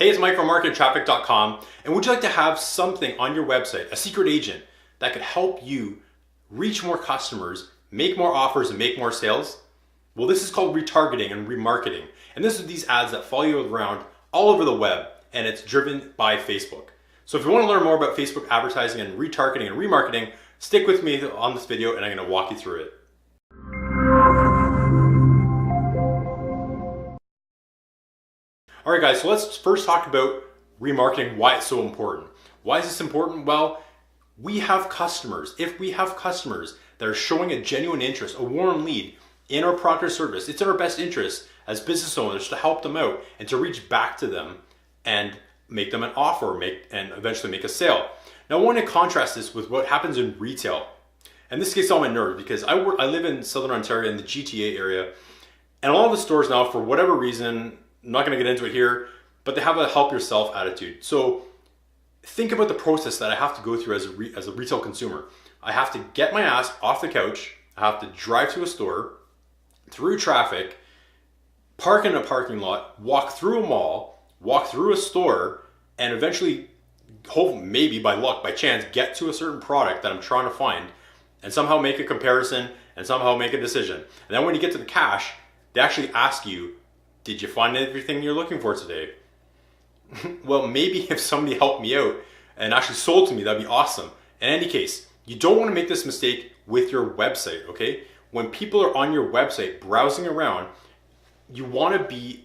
Hey, it's Mike from MarketTraffic.com, and would you like to have something on your website, a secret agent, that could help you reach more customers, make more offers, and make more sales? Well, this is called retargeting and remarketing, and this is these ads that follow you around all over the web, and it's driven by Facebook. So if you want to learn more about Facebook advertising and retargeting and remarketing, stick with me on this video, and I'm going to walk you through it. All right, guys, so let's first talk about remarketing, why it's so important. Why is this important? Well, we have customers. If we have customers that are showing a genuine interest, a warm lead in our product or service, it's in our best interest as business owners to help them out and to reach back to them and make them an offer, and eventually make a sale. Now, I want to contrast this with what happens in retail. And this gets on my nerves because I live in Southern Ontario in the GTA area, and a lot of the stores now, for whatever reason, I'm not going to get into it here, but they have a help yourself attitude. So think about the process that I have to go through as a retail consumer. I have to get my ass off the couch. I have to drive to a store, through traffic, park in a parking lot, walk through a mall, walk through a store, and eventually, maybe by luck, by chance, get to a certain product that I'm trying to find and somehow make a comparison and somehow make a decision. And then when you get to the cash, they actually ask you, did you find everything you're looking for today? Well, maybe if somebody helped me out and actually sold to me, that'd be awesome. In any case, you don't want to make this mistake with your website, okay? When people are on your website browsing around, you want to be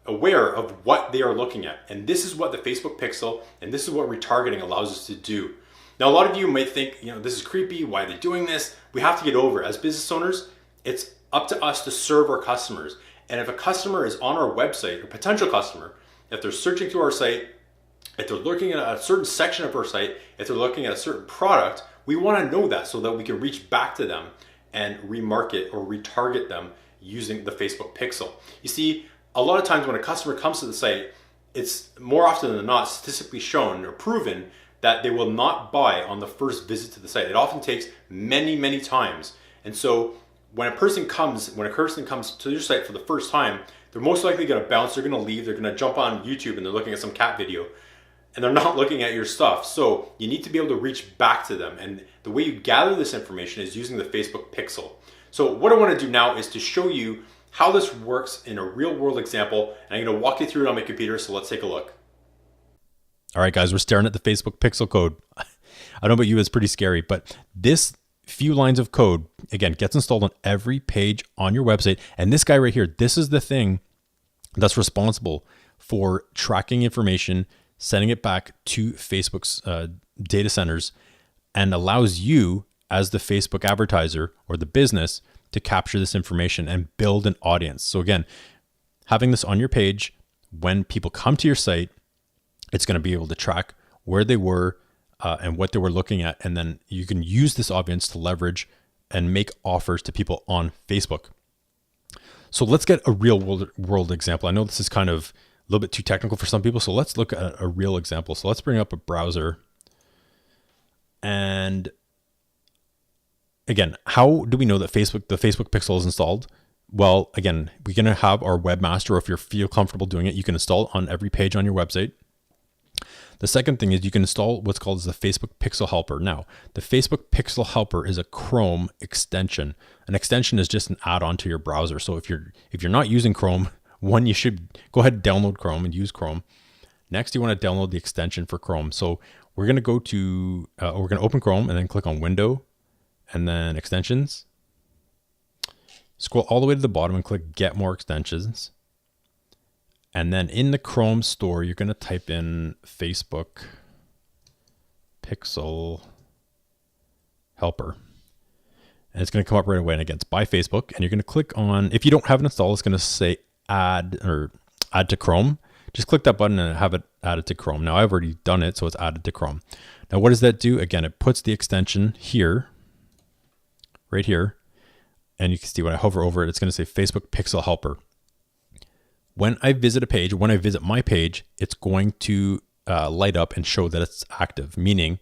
aware of what they are looking at. And this is what the Facebook pixel and this is what retargeting allows us to do. Now, a lot of you might think, this is creepy. Why are they doing this? We have to get over it. As business owners, it's up to us to serve our customers. And if a customer is on our website, a potential customer, if they're searching through our site, if they're looking at a certain section of our site, if they're looking at a certain product, we want to know that so that we can reach back to them and remarket or retarget them using the Facebook pixel. You see, a lot of times when a customer comes to the site, it's more often than not statistically shown or proven that they will not buy on the first visit to the site. It often takes many, many times. And so when a person comes to your site for the first time, they're most likely going to bounce, they're going to leave, they're going to jump on YouTube and they're looking at some cat video and they're not looking at your stuff. So you need to be able to reach back to them. And the way you gather this information is using the Facebook pixel. So what I want to do now is to show you how this works in a real world example. And I'm going to walk you through it on my computer. So let's take a look. All right, guys, we're staring at the Facebook pixel code. I don't know about you, it's pretty scary, but this few lines of code, again, gets installed on every page on your website. And this guy right here, this is the thing that's responsible for tracking information, sending it back to Facebook's data centers, and allows you as the Facebook advertiser or the business to capture this information and build an audience. So again, having this on your page, when people come to your site, it's going to be able to track where they were, and what they were looking at. And then you can use this audience to leverage and make offers to people on Facebook. So let's get a real world example. I know this is kind of a little bit too technical for some people. So let's look at a real example. So let's bring up a browser. And again, how do we know that the Facebook pixel is installed? Well, again, we're going to have our webmaster, or if you feel comfortable doing it, you can install it on every page on your website. The second thing is you can install what's called the Facebook Pixel Helper. Now, the Facebook Pixel Helper is a Chrome extension. An extension is just an add-on to your browser. So if you're not using Chrome, one, you should go ahead and download Chrome and use Chrome. Next, you want to download the extension for Chrome. So we're going to go to, we're going to open Chrome and then click on Window and then Extensions. Scroll all the way to the bottom and click Get More Extensions. And then in the Chrome store, you're going to type in Facebook Pixel Helper. And it's going to come up right away. And again, it's by Facebook. And you're going to click on, if you don't have it installed, it's going to say add to Chrome. Just click that button and have it added to Chrome. Now I've already done it, so it's added to Chrome. Now what does that do? Again, it puts the extension here, right here. And you can see when I hover over it, it's going to say Facebook Pixel Helper. When I visit a page, when I visit my page, it's going to light up and show that it's active meaning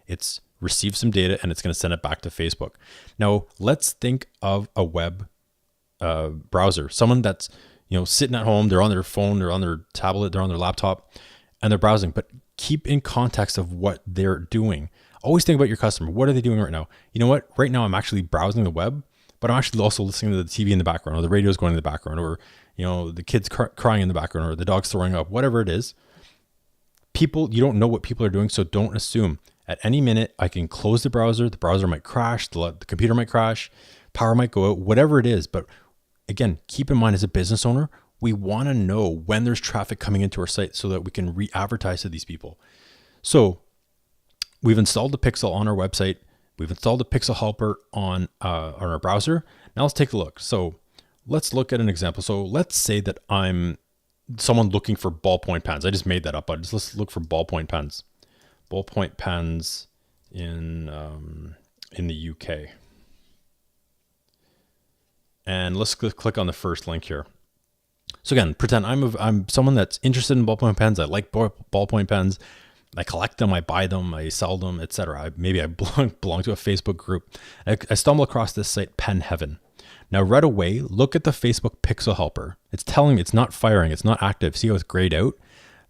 it's received some data and it's going to send it back to Facebook. Now, let's think of a web browser, someone that's sitting at home, they're on their phone, they're on their tablet, they're on their laptop, and they're browsing. But keep in context of what they're doing. Always think about your customer. What are they doing right now? You know what? Right now I'm actually browsing the web, but I'm actually also listening to the TV in the background, or the radio's going in the background, or the kids crying in the background, or the dog's throwing up, whatever it is. People, you don't know what people are doing, so don't assume. At any minute, I can close the browser might crash, the computer might crash, power might go out, whatever it is. But again, keep in mind, as a business owner, we want to know when there's traffic coming into our site so that we can re-advertise to these people. So we've installed the Pixel on our website. We've installed the Pixel helper on our browser. Now let's take a look. So let's look at an example. So let's say that I'm someone looking for ballpoint pens. I just made that up, but let's look for ballpoint pens. Ballpoint pens in the UK. And let's click on the first link here. So again, pretend I'm someone that's interested in ballpoint pens. I like ballpoint pens. I collect them, I buy them, I sell them, etc. Maybe I belong to a Facebook group. I stumble across this site, Pen Heaven. Now right away, look at the Facebook Pixel helper. It's telling me it's not firing, it's not active. See how it's grayed out?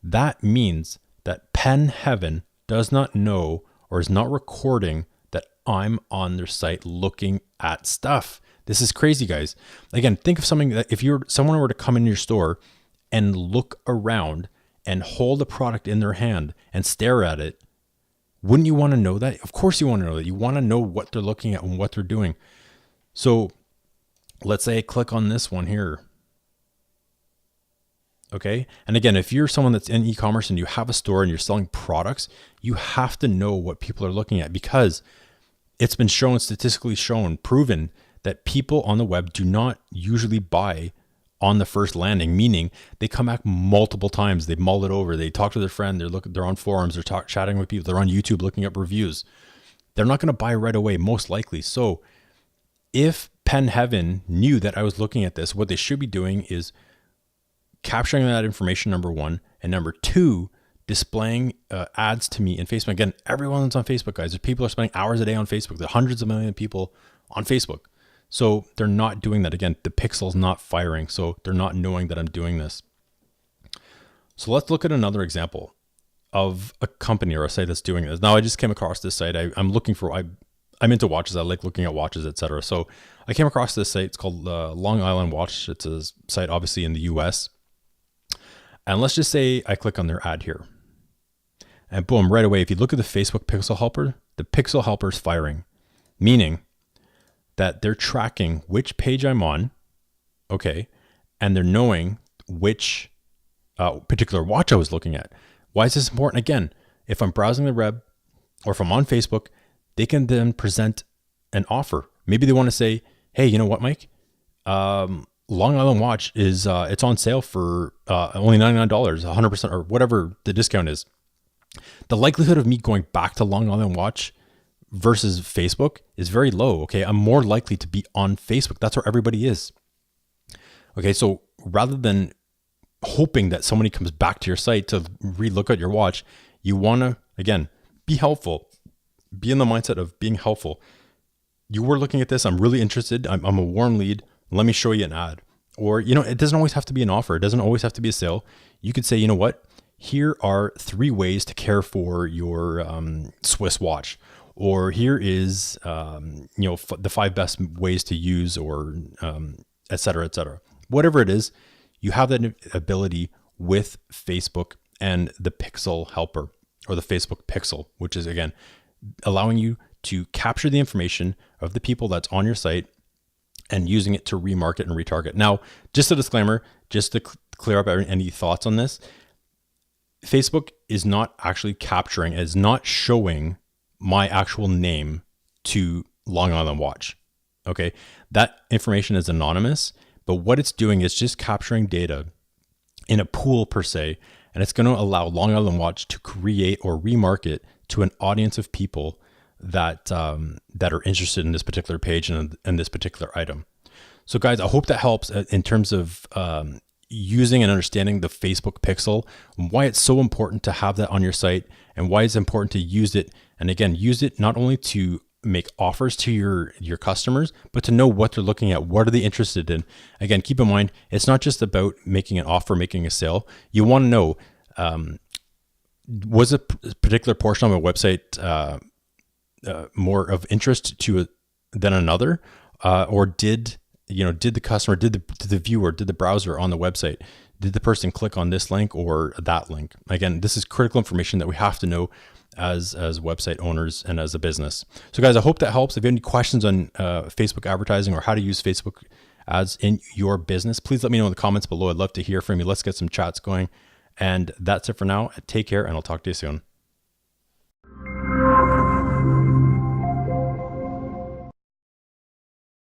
That means that Pen Heaven does not know or is not recording that I'm on their site looking at stuff. This is crazy, guys. Again, think of something that if someone were to come in your store and look around and hold a product in their hand and stare at it, wouldn't you want to know that? Of course you want to know that. You want to know what they're looking at and what they're doing. So let's say I click on this one here. Okay. And again, if you're someone that's in e-commerce and you have a store and you're selling products, you have to know what people are looking at, because it's been statistically proven that people on the web do not usually buy on the first landing, meaning they come back multiple times. They mull it over. They talk to their friend. They're on forums. They're chatting with people. They're on YouTube looking up reviews. They're not going to buy right away, most likely. So if Pen Heaven knew that I was looking at this, what they should be doing is capturing that information, number one, and number two, displaying ads to me in Facebook. Again, everyone's on Facebook, guys. People are spending hours a day on Facebook. There are hundreds of millions of people on Facebook. So they're not doing that. Again, the pixel's not firing, so they're not knowing that I'm doing this. So let's look at another example of a company or a site that's doing this. Now, I just came across this site. I'm into watches. I like looking at watches, etc. So I came across this site. It's called Long Island Watch. It's a site obviously in the US. And let's just say I click on their ad here. And boom, right away, if you look at the Facebook Pixel Helper, the Pixel Helper is firing, meaning that they're tracking which page I'm on, okay, and they're knowing which particular watch I was looking at. Why is this important? Again, if I'm browsing the web or if I'm on Facebook, they can then present an offer. Maybe they want to say, hey, you know what, Mike? Long Island Watch is it's on sale for only $99, 100%, or whatever the discount is. The likelihood of me going back to Long Island Watch versus Facebook is very low. Okay, I'm more likely to be on Facebook. That's where everybody is. Okay, so rather than hoping that somebody comes back to your site to relook at your watch, you want to, again, be helpful. Be in the mindset of being helpful. You were looking at this. I'm really interested. I'm a warm lead. Let me show you an ad. Or, it doesn't always have to be an offer. It doesn't always have to be a sale. You could say, you know what? Here are 3 ways to care for your Swiss watch. Or here is, the 5 best ways to use, or et cetera, et cetera. Whatever it is, you have that ability with Facebook and the Pixel Helper, or the Facebook Pixel, which is, again, allowing you to capture the information of the people that's on your site and using it to remarket and retarget. Now, just a disclaimer, just to clear up any thoughts on this, Facebook is not actually capturing, is not showing my actual name to Long Island Watch. Okay, that information is anonymous, but what it's doing is just capturing data in a pool per se, and it's going to allow Long Island Watch to create or remarket to an audience of people that are interested in this particular page and this particular item. So guys, I hope that helps in terms of using and understanding the Facebook Pixel, why it's so important to have that on your site, and why it's important to use it. And again, use it not only to make offers to your customers, but to know what they're looking at. What are they interested in? Again, keep in mind, it's not just about making an offer, making a sale. You want to know, was a particular portion of a website more of interest to than another, or did the customer, did the viewer, did the browser on the website, did the person click on this link or that link? Again, this is critical information that we have to know as website owners and as a business. So guys, I hope that helps. If you have any questions on Facebook advertising or how to use Facebook ads in your business, please let me know in the comments below. I'd love to hear from you. Let's get some chats going. And that's it for now. Take care, and I'll talk to you soon.